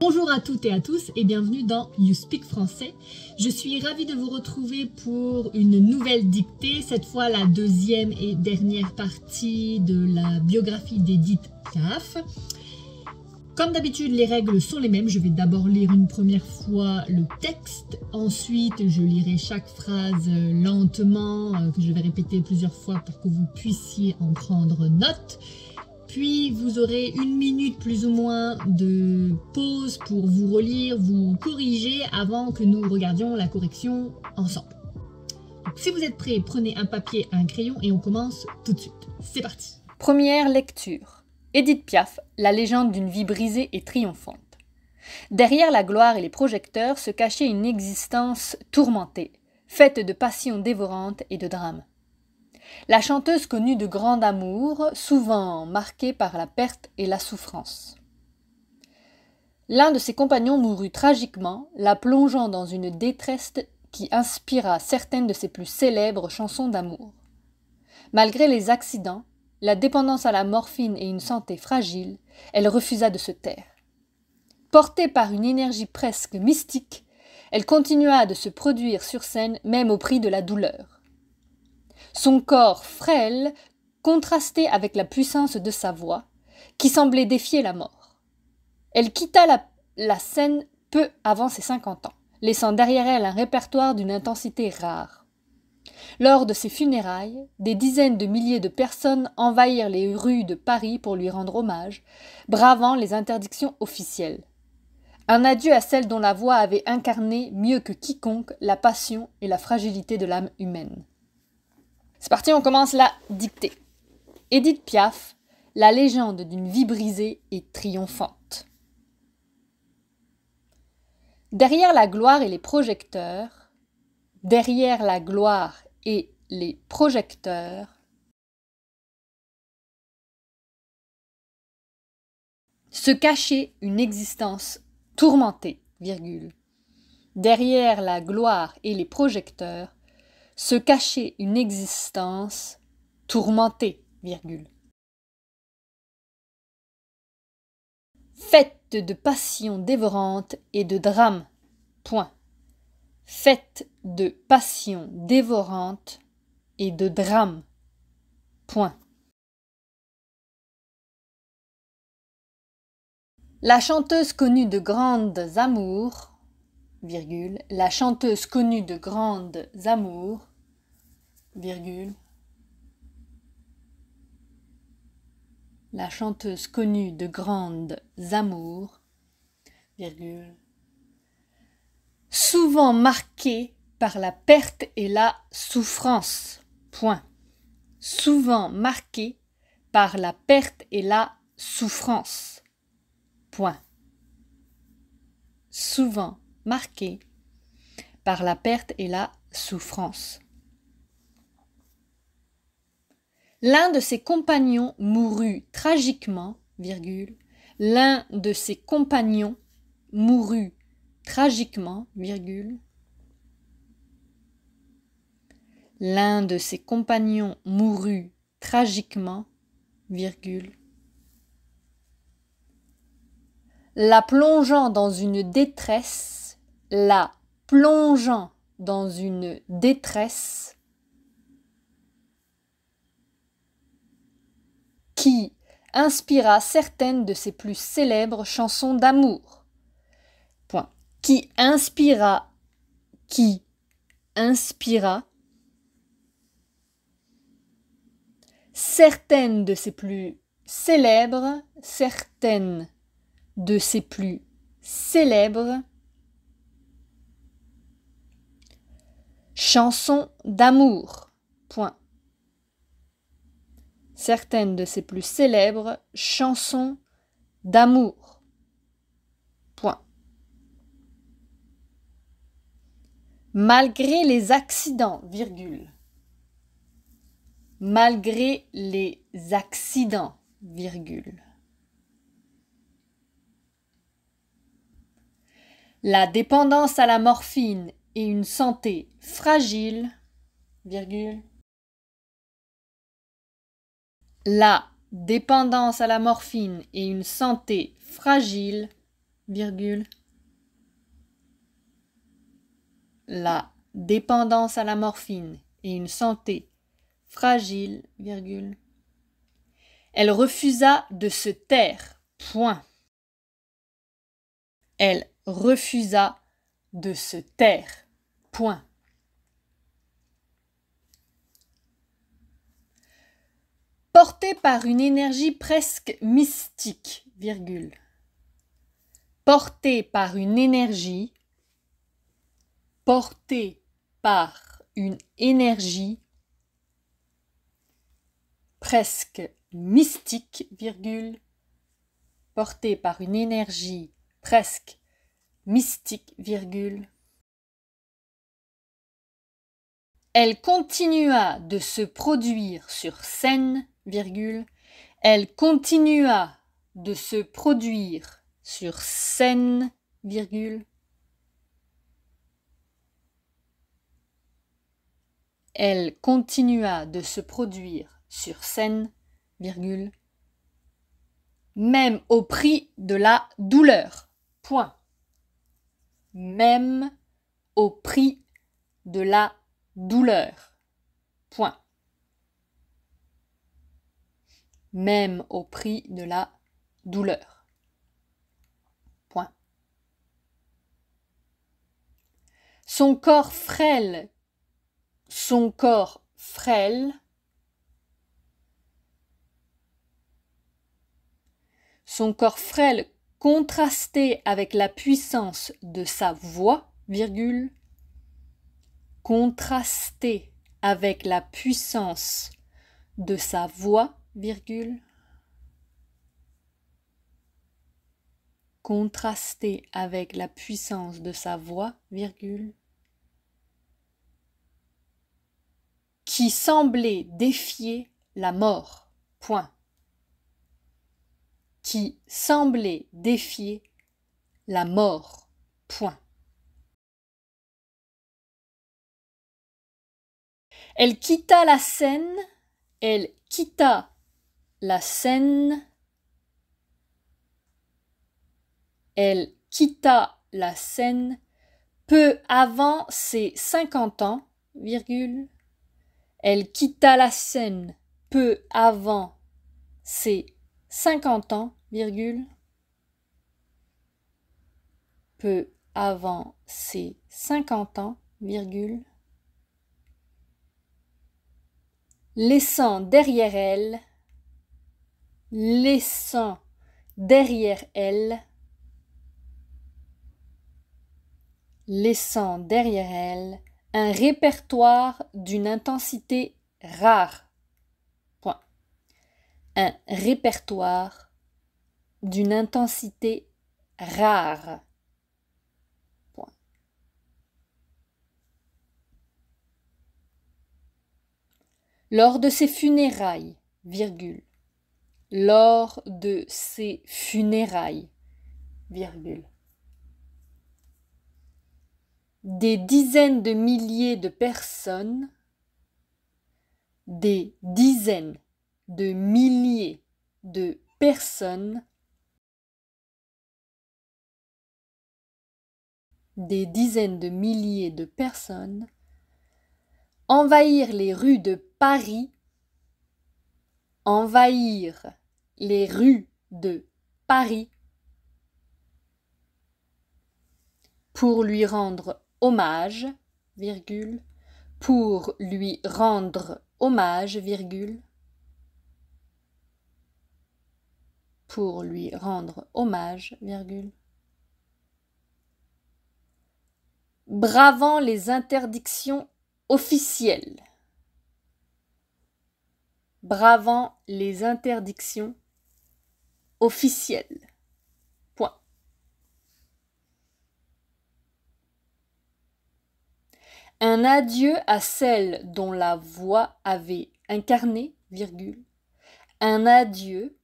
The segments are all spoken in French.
Bonjour à toutes et à tous et bienvenue dans You Speak Français. Je suis ravie de vous retrouver pour une nouvelle dictée, cette fois la deuxième et dernière partie de la biographie d'Édith Piaf. Comme d'habitude, les règles sont les mêmes. Je vais d'abord lire une première fois le texte, ensuite je lirai chaque phrase lentement, que je vais répéter plusieurs fois pour que vous puissiez en prendre note. Puis vous aurez 1 minute plus ou moins de pause pour vous relire, vous corriger avant que nous regardions la correction ensemble. Donc, si vous êtes prêts, prenez un papier, un crayon et on commence tout de suite. C'est parti. Première lecture. Édith Piaf, la légende d'une vie brisée et triomphante. Derrière la gloire et les projecteurs se cachait une existence tourmentée, faite de passions dévorantes et de drames. La chanteuse connut de grand amour, souvent marqué par la perte et la souffrance. L'un de ses compagnons mourut tragiquement, la plongeant dans une détresse qui inspira certaines de ses plus célèbres chansons d'amour. Malgré les accidents, la dépendance à la morphine et une santé fragile, elle refusa de se taire. Portée par une énergie presque mystique, elle continua de se produire sur scène même au prix de la douleur. Son corps frêle contrastait avec la puissance de sa voix, qui semblait défier la mort. Elle quitta la scène peu avant ses 50 ans, laissant derrière elle un répertoire d'une intensité rare. Lors de ses funérailles, des dizaines de milliers de personnes envahirent les rues de Paris pour lui rendre hommage, bravant les interdictions officielles. Un adieu à celle dont la voix avait incarné mieux que quiconque la passion et la fragilité de l'âme humaine. C'est parti, on commence la dictée. Édith Piaf, la légende d'une vie brisée et triomphante. Derrière la gloire et les projecteurs, se cachait une existence tourmentée, virgule. Derrière la gloire et les projecteurs, se cachait une existence tourmentée, virgule. Faite de passions dévorantes et de drames, point. Faite de passions dévorantes et de drames, point. La chanteuse connue de grandes amours, virgule, la chanteuse connue de grandes amours, virgule, la chanteuse connue de grandes amours, virgule, souvent marquée par la perte et la souffrance, point. Souvent marquée par la perte et la souffrance, point. Souvent marquée par la perte et la souffrance. L'un de ses compagnons mourut tragiquement, virgule, l'un de ses compagnons mourut tragiquement, virgule, l'un de ses compagnons mourut tragiquement, virgule, la plongeant dans une détresse, la plongeant dans une détresse qui inspira certaines de ses plus célèbres chansons d'amour. Point. Qui inspira certaines de ses plus célèbres chansons d'amour. Point. Certaines de ses plus célèbres chansons d'amour. Point. Malgré les accidents, virgule. Malgré les accidents, virgule. La dépendance à la morphine et une santé fragile, virgule. La dépendance à la morphine et une santé fragile, virgule, la dépendance à la morphine et une santé fragile, virgule. Elle refusa de se taire, point. Elle refusa de se taire, point. Portée par une énergie presque mystique, virgule. Portée par une énergie, portée par une énergie presque mystique, virgule, portée par une énergie presque mystique, virgule. Elle continua de se produire sur scène, virgule. Elle continua de se produire sur scène, virgule. Elle continua de se produire sur scène, virgule, même au prix de la douleur, point. Même au prix de la douleur, point. Même au prix de la douleur, point. Son corps frêle, contrasté avec la puissance de sa voix, virgule, contrasté avec la puissance de sa voix, virgule, contrasté avec la puissance de sa voix, virgule, qui semblait défier la mort, point. Qui semblait défier la mort, point. Elle quitta la scène, elle quitta la scène, elle quitta la scène peu avant ses 50 ans, virgule. Elle quitta la scène peu avant ses 50 ans, virgule. Peu avant ses 50 ans, virgule. Laissant derrière elle un répertoire d'une intensité rare. Point. Un répertoire d'une intensité rare. Point. Lors de ses funérailles, virgule. Lors de ses funérailles, virgule. Des dizaines de milliers de personnes, des dizaines de milliers de personnes, des dizaines de milliers de personnes envahirent les rues de Paris, envahirent les rues de Paris pour lui rendre hommage, virgule, pour lui rendre hommage, virgule, pour lui rendre hommage, virgule, bravant les interdictions officielles, bravant les interdictions officielles. Point. Un adieu à celle dont la voix avait incarné, virgule, un adieu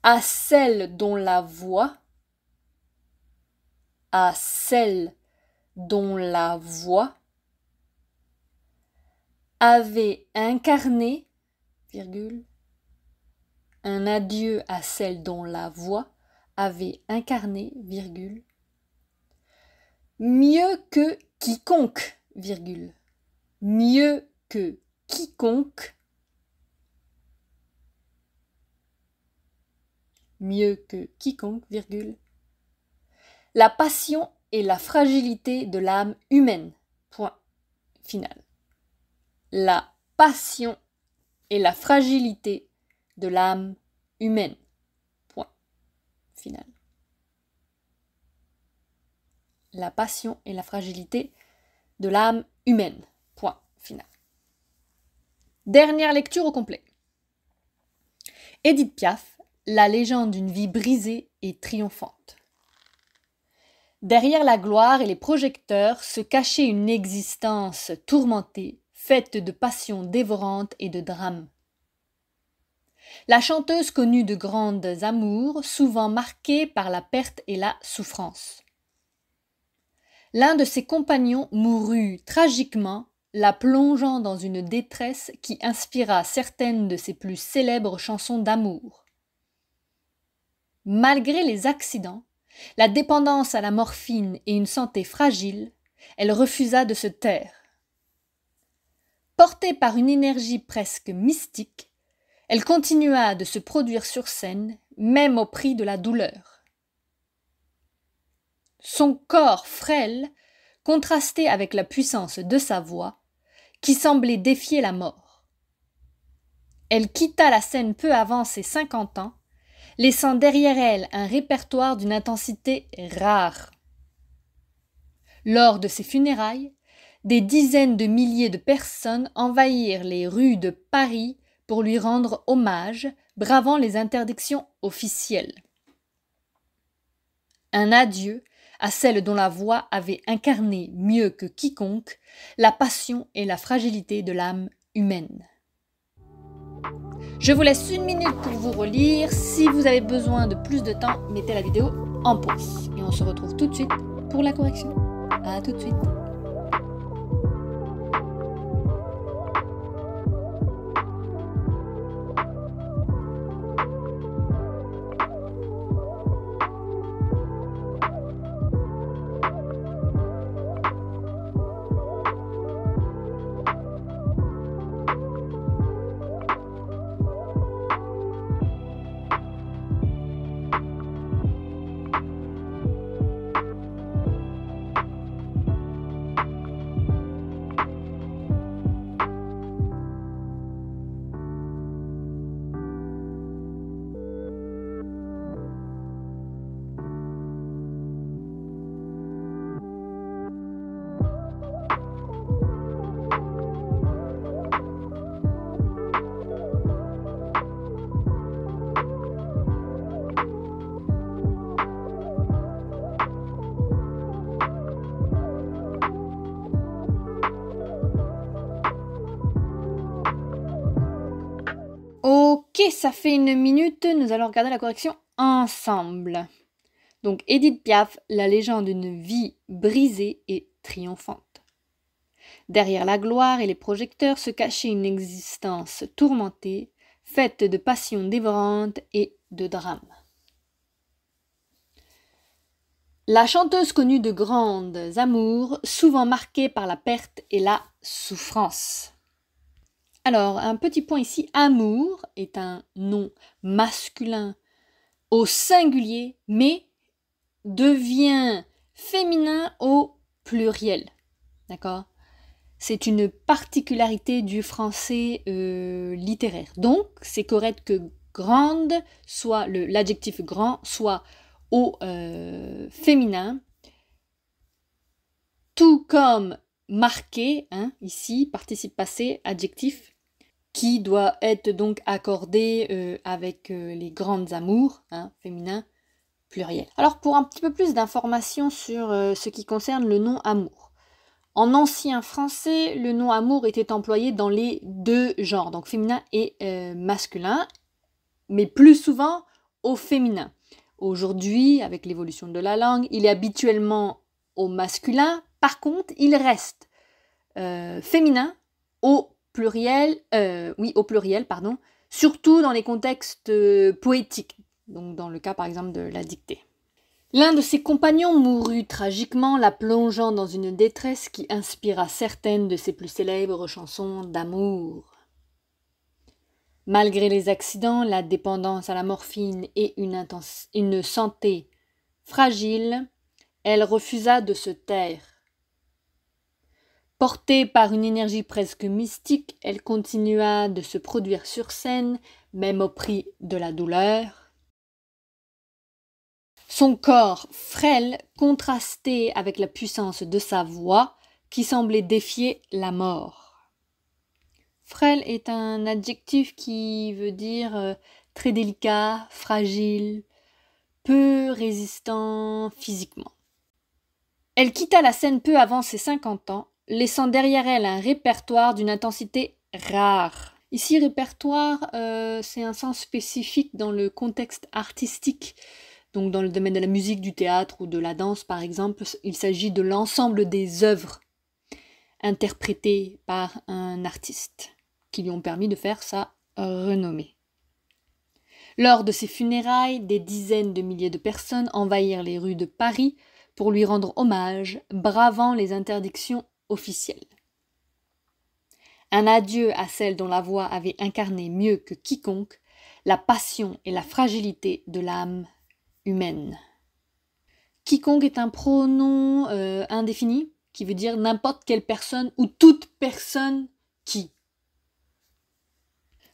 à celle dont la voix avait incarné, virgule, un adieu à celle dont la voix avait incarné, virgule, mieux que quiconque, virgule, mieux que quiconque, mieux que quiconque, virgule, la passion et la fragilité de l'âme humaine, point final. La passion et la fragilité de l'âme humaine, point final. La passion et la fragilité de l'âme humaine, point final. Dernière lecture au complet. Édith Piaf, la légende d'une vie brisée et triomphante. Derrière la gloire et les projecteurs se cachait une existence tourmentée, faite de passions dévorantes et de drames. La chanteuse connut de grandes amours, souvent marquées par la perte et la souffrance. L'un de ses compagnons mourut tragiquement, la plongeant dans une détresse qui inspira certaines de ses plus célèbres chansons d'amour. Malgré les accidents, la dépendance à la morphine et une santé fragile, elle refusa de se taire. Portée par une énergie presque mystique, elle continua de se produire sur scène, même au prix de la douleur. Son corps frêle contrastait avec la puissance de sa voix, qui semblait défier la mort. Elle quitta la scène peu avant ses 50 ans, laissant derrière elle un répertoire d'une intensité rare. Lors de ses funérailles, des dizaines de milliers de personnes envahirent les rues de Paris pour lui rendre hommage, bravant les interdictions officielles. Un adieu à celle dont la voix avait incarné mieux que quiconque la passion et la fragilité de l'âme humaine. Je vous laisse 1 minute pour vous relire. Si vous avez besoin de plus de temps, mettez la vidéo en pause. Et on se retrouve tout de suite pour la correction. À tout de suite. Ok, ça fait 1 minute, nous allons regarder la correction ensemble. Donc, Édith Piaf, la légende d'une vie brisée et triomphante. Derrière la gloire et les projecteurs se cachait une existence tourmentée, faite de passions dévorantes et de drames. La chanteuse connut de grandes amours, souvent marquées par la perte et la souffrance. Alors, un petit point ici, amour est un nom masculin au singulier, mais devient féminin au pluriel. D'accord ? C'est une particularité du français littéraire. Donc, c'est correct que grande soit l'adjectif grand soit au féminin, tout comme marqué, ici, participe passé, adjectif, qui doit être donc accordé avec les grandes amours, féminin, pluriel. Alors, pour un petit peu plus d'informations sur ce qui concerne le nom amour. En ancien français, le nom amour était employé dans les 2 genres, donc féminin et masculin, mais plus souvent au féminin. Aujourd'hui, avec l'évolution de la langue, il est habituellement au masculin. Par contre, il reste féminin au pluriel, surtout dans les contextes poétiques, donc dans le cas par exemple de la dictée. L'un de ses compagnons mourut tragiquement, la plongeant dans une détresse qui inspira certaines de ses plus célèbres chansons d'amour. Malgré les accidents, la dépendance à la morphine et une santé fragile, elle refusa de se taire. Portée par une énergie presque mystique, elle continua de se produire sur scène, même au prix de la douleur. Son corps frêle contrastait avec la puissance de sa voix qui semblait défier la mort. Frêle est un adjectif qui veut dire très délicat, fragile, peu résistant physiquement. Elle quitta la scène peu avant ses 50 ans, laissant derrière elle un répertoire d'une intensité rare. Ici, répertoire, c'est un sens spécifique dans le contexte artistique. Donc dans le domaine de la musique, du théâtre ou de la danse, par exemple, il s'agit de l'ensemble des œuvres interprétées par un artiste qui lui ont permis de faire sa renommée. Lors de ses funérailles, des dizaines de milliers de personnes envahirent les rues de Paris pour lui rendre hommage, bravant les interdictions officielles. Un adieu à celle dont la voix avait incarné mieux que quiconque la passion et la fragilité de l'âme humaine. Quiconque est un pronom indéfini qui veut dire n'importe quelle personne ou toute personne qui.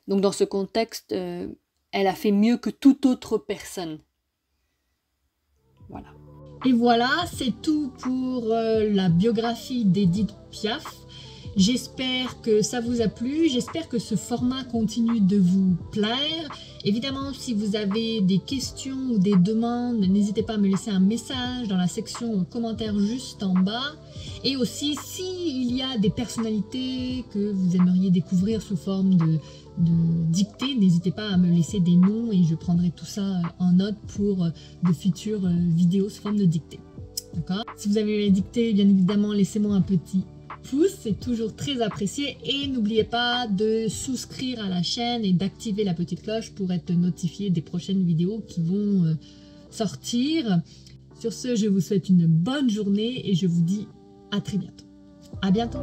Donc dans ce contexte, elle a fait mieux que toute autre personne. Voilà. Et voilà, c'est tout pour la biographie d'Édith Piaf. J'espère que ça vous a plu, j'espère que ce format continue de vous plaire. Évidemment, si vous avez des questions ou des demandes, n'hésitez pas à me laisser un message dans la section commentaires juste en bas. Et aussi, s'il y a des personnalités que vous aimeriez découvrir sous forme de dictée, n'hésitez pas à me laisser des noms et je prendrai tout ça en note pour de futures vidéos sous forme de dictée. D'accord ? Si vous avez dicté, bien évidemment, laissez-moi un petit pouce, c'est toujours très apprécié et n'oubliez pas de souscrire à la chaîne et d'activer la petite cloche pour être notifié des prochaines vidéos qui vont sortir. Sur ce, je vous souhaite une bonne journée et je vous dis à très bientôt. À bientôt!